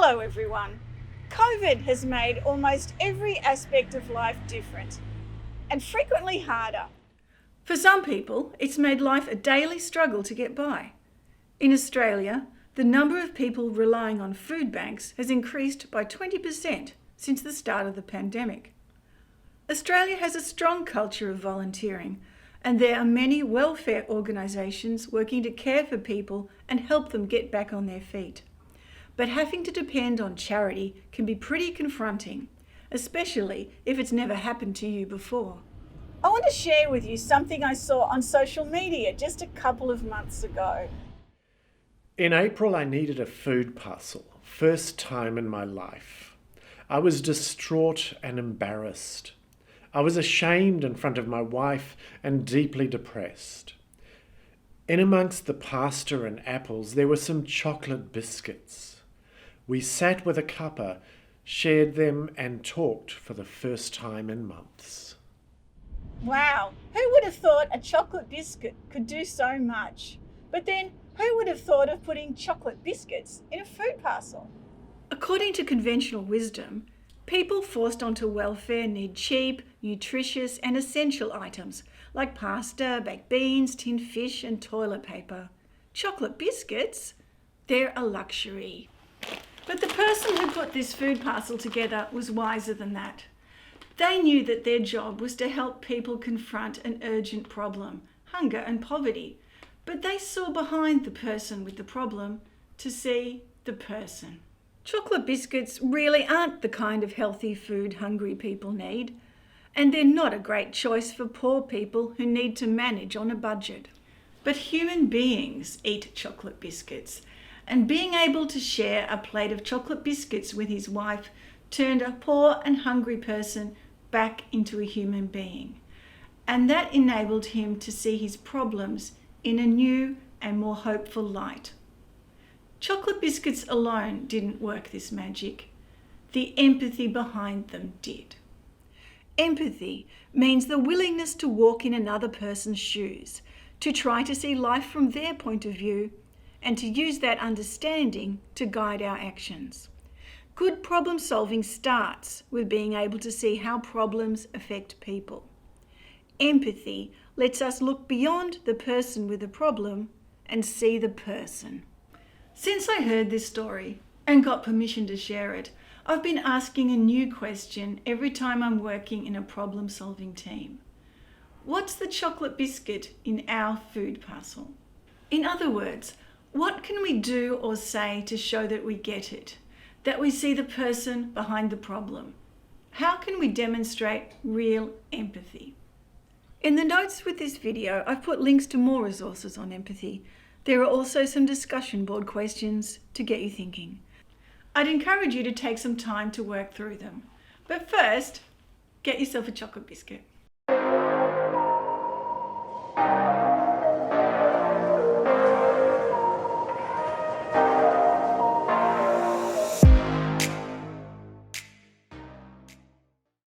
Hello everyone. COVID has made almost every aspect of life different and frequently harder. For some people, it's made life a daily struggle to get by. In Australia, the number of people relying on food banks has increased by 20% since the start of the pandemic. Australia has a strong culture of volunteering, and there are many welfare organisations working to care for people and help them get back on their feet. But having to depend on charity can be pretty confronting, especially if it's never happened to you before. I want to share with you something I saw on social media just a couple of months ago. In April, I needed a food parcel, first time in my life. I was distraught and embarrassed. I was ashamed in front of my wife and deeply depressed. In amongst the pasta and apples, there were some chocolate biscuits. We sat with a cuppa, shared them and talked for the first time in months. Wow, who would have thought a chocolate biscuit could do so much? But then, who would have thought of putting chocolate biscuits in a food parcel? According to conventional wisdom, people forced onto welfare need cheap, nutritious and essential items like pasta, baked beans, tinned fish and toilet paper. Chocolate biscuits? They're a luxury. But the person who put this food parcel together was wiser than that. They knew that their job was to help people confront an urgent problem, hunger and poverty. But they saw behind the person with the problem to see the person. Chocolate biscuits really aren't the kind of healthy food hungry people need, and they're not a great choice for poor people who need to manage on a budget. But human beings eat chocolate biscuits, and being able to share a plate of chocolate biscuits with his wife turned a poor and hungry person back into a human being. And that enabled him to see his problems in a new and more hopeful light. Chocolate biscuits alone didn't work this magic. The empathy behind them did. Empathy means the willingness to walk in another person's shoes, to try to see life from their point of view, and to use that understanding to guide our actions. Good problem solving starts with being able to see how problems affect people. Empathy lets us look beyond the person with the problem and see the person. Since I heard this story and got permission to share it, I've been asking a new question every time I'm working in a problem-solving team. What's the chocolate biscuit in our food parcel? In other words, what can we do or say to show that we get it, that we see the person behind the problem? How can we demonstrate real empathy? In the notes with this video, I've put links to more resources on empathy. There are also some discussion board questions to get you thinking. I'd encourage you to take some time to work through them. But first, get yourself a chocolate biscuit.